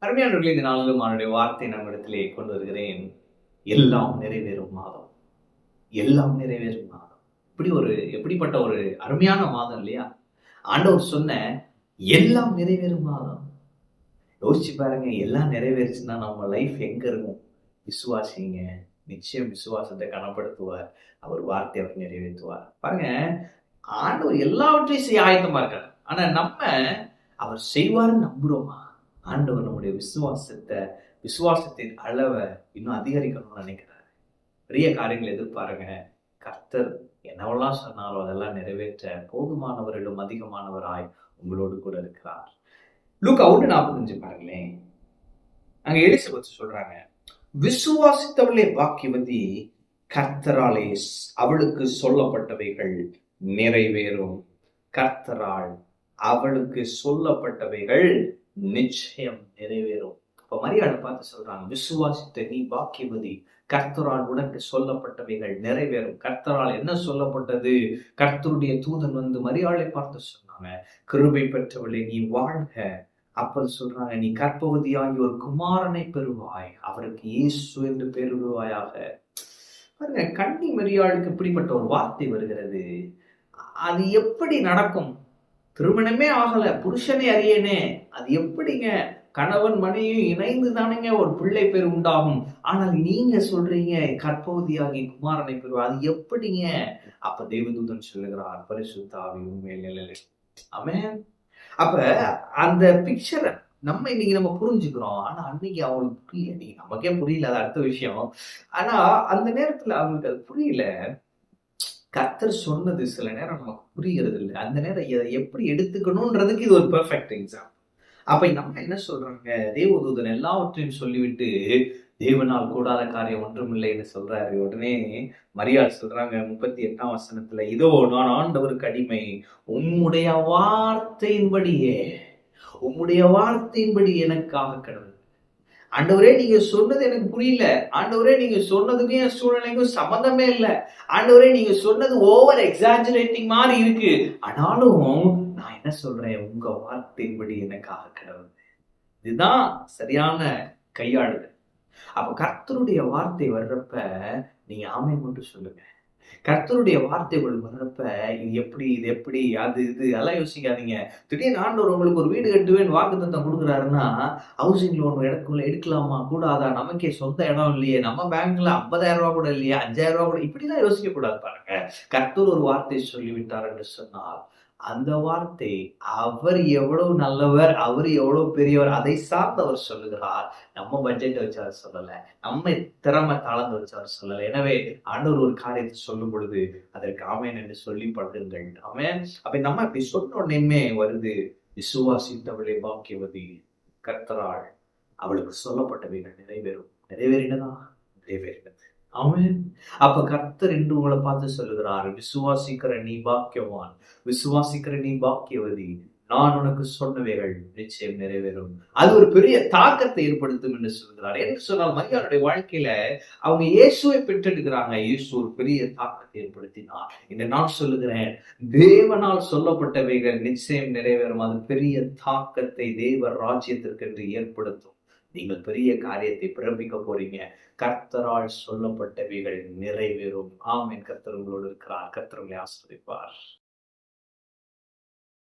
அருமையானவர்களே, இந்த நாளிலும் அவனுடைய வார்த்தை நம்மிடத்திலே கொண்டு வருகிறேன். எல்லாம் நிறைவேறும் மாதம். எல்லாம் நிறைவேறும் மாதம். எப்படிப்பட்ட ஒரு அருமையான மாதம் இல்லையா? ஆண்டவர் சொன்ன எல்லாம் நிறைவேறும் மாதம். யோசிச்சு பாருங்க, எல்லாம் நிறைவேறுச்சுன்னா நம்ம லைஃப் எங்க இருக்கும்? விசுவாசிங்க. நிச்சயம் விசுவாசத்தை கனப்படுத்துவார். அவர் வார்த்தை அவர் நிறைவேற்றுவார். பாருங்க, ஆண்டவர் எல்லாவற்றையும் செய்ய ஆயத்தமா இருக்கார். ஆனா நம்ம அவர் செய்வார்னு நம்புறோமா? ஆண்டவர் நம்முடைய விசுவாசத்தின் அளவை இன்னும் அதிகரிக்கணும்னு நினைக்கிறார். பெரிய காரியங்களை எதிர்பாருங்க. கர்த்தர் என்னவெல்லாம் சொன்னாலும் அதெல்லாம் நிறைவேற்ற போதுமானவரிலும் அதிகமானவராய் உங்களோடு கூட இருக்கிறார். லூக்கா 1:45 பாருங்களேன். அங்க எலிசபெத் சொல்றாங்க, விசுவாசித்தவளே பாக்கியவதி, கர்த்தராலே அவளுக்கு சொல்லப்பட்டவைகள் நிறைவேறும். கர்த்தரால் அவளுக்கு சொல்லப்பட்டவைகள் நிச்சயம் நிறைவேறும். இப்ப மரியாதை பார்த்து சொல்றாங்க, விசுவாசித்த நீ பாக்கியவதி, கர்த்தரால் உனக்கு சொல்லப்பட்டவைகள் நிறைவேறும். கர்த்தரால் என்ன சொல்லப்பட்டது? கர்த்தருடைய தூதன் வந்து மரியாதை பார்த்து சொன்னாங்க, கிருபை பெற்றவளே நீ வாழ்க. அப்ப சொல்றாங்க, நீ கர்ப்பவதியாகி ஒரு குமாரனை பெறுவாய், அவருக்கு இயேசு என்று பெறுவாயாக. பாருங்க, கன்னி மரியாளுக்கு இப்படிப்பட்ட ஒரு வார்த்தை வருகிறது. அது எப்படி நடக்கும்? திருமணமே ஆகல, புருஷனை அறியனே, அது எப்படிங்க? கணவன் மனைவி இணைந்து தானேங்க ஒரு பிள்ளை பேர் உண்டாகும். ஆனால் நீங்க சொல்றீங்க கர்ப்பவதியாகி குமாரனை பெறுவா, அது எப்படிங்க? அப்ப தேவதூதன் சொல்லுகிறார், பரிசுத்த ஆவி உண்மையில் நிழல். ஆமென். அப்ப அந்த பிக்சரை நம்ம புரிஞ்சுக்கிறோம். ஆனா அன்னைக்கு அவங்களுக்கு புரியல. நீங்க நமக்கே புரியல, அது அடுத்த விஷயம். ஆனா அந்த நேரத்துல அவங்களுக்கு அது புரியல. கர்த்தர் சொன்னது சில நேரம் நமக்கு புரிகிறது இல்லை. அந்த நேரம் எப்படி எடுத்துக்கணும்ன்றதுக்கு இது ஒரு பெர்ஃபெக்ட் எக்ஸாம்பிள். அப்ப நம்ம என்ன சொல்றாங்க? தேவதூதன் எல்லாவற்றையும் சொல்லிவிட்டு தேவனால் கூடாத காரியம் ஒன்றுமில்லைன்னு சொல்றாரு. உடனே மரியாள் சொல்றாங்க 38ஆம் வசனத்துல, இதோ நான் ஆண்டவருக்கு அடிமை, உம்முடைய வார்த்தையின்படி எனக்காக கடவுள். ஆண்டவரே, நீங்க சொன்னது எனக்கு புரியல. ஆண்டவரே, நீங்க சொன்னதுக்கும் என் சூழ்நிலைக்கும் சம்மந்தமே இல்லை. ஆண்டவரே, நீங்க சொன்னது ஓவர் எக்ஸாஜரேட்டிங் மாதிரி இருக்கு. ஆனாலும் நான் என்ன சொல்றேன்? உங்க வார்த்தையின்படி எனக்காக கடவுள். இதுதான் சரியான கையாளுதல். அப்ப கர்த்தருடைய வார்த்தை வர்றப்ப நீங்க ஆமென் மட்டும் சொல்லுங்க. கர்த்தருடைய வார்த்தைகள் வர்றப்ப இது எப்படி அது அதெல்லாம் யோசிக்காதீங்க. திடீர்னு ஆண்டவர் உங்களுக்கு ஒரு வீடு கட்டுவேன் வாக்குத்தத்தம் கொடுக்குறாருன்னா, ஹவுசிங் லோன் எடுக்கலாமா கூடாதா? நமக்கே சொந்த இடம் இல்லையே, நம்ம பேங்க்ல 50,000 ரூபாய் கூட இல்லையா, 5,000 ரூபாய் கூட, இப்படிதான் யோசிக்க கூடாது. பாருங்க, கர்த்தர் ஒரு வார்த்தை சொல்லிவிட்டார் என்று சொன்னால் அந்த வார்த்தை அவர் எவ்வளவு நல்லவர், அவர் எவ்வளவு பெரியவர், அதை சார்ந்து அவர் சொல்லுகிறார். நம்ம பட்ஜெட் வச்சு அவர் சொல்லல, நம்ம திறமை தாளந்து வச்சு அவர் சொல்லல. எனவே ஆண்டவர் ஒரு காரியத்தை சொல்லும் பொழுது அதற்கு ஆமென் என்று சொல்லி படுங்கள். ஆமென். அப்ப நம்ம இப்படி சொன்ன உடனே வருது, விசுவாசித்தவளே பாக்கியவதி, கர்த்தரால் அவளுக்கு சொல்லப்பட்டவைகள் நிறைவேறும். நிறைவேறினதா? நிறைவேறினது. ஆமென். அப்ப கர்த்தர் என்று உங்களை பார்த்து சொல்லுகிறார், விசுவாசிக்கிற நீ பாக்கியவான், விசுவாசிக்கிற நீ பாக்கியவதி, நான் உனக்கு சொன்னவைகள் நிச்சயம் நிறைவேறும். அது ஒரு பெரிய தாக்கத்தை ஏற்படுத்தும் என்று சொல்கிறார். என்று சொன்னால் மரியாளுடைய வாழ்க்கையில அவங்க இயேசுவை பெற்றெடுக்கிறாங்க. இயேசு ஒரு பெரிய தாக்கத்தை ஏற்படுத்தினார். இந்த நான் சொல்லுகிறேன், தேவனால் சொல்லப்பட்டவைகள் நிச்சயம் நிறைவேறும். அது பெரிய தாக்கத்தை தேவ ராஜ்யத்திற்கு என்று ஏற்படுத்தும். நீங்கள் பெரிய காரியத்தை பிறப்பிக்க போறீங்க. கர்த்தரால் சொல்லப்பட்டவைகள் நிறைவேறும். ஆமென். கர்த்தர் உங்களோடு இருக்கிறார். கர்த்தர் உங்களை ஆசீர்வதிப்பார்.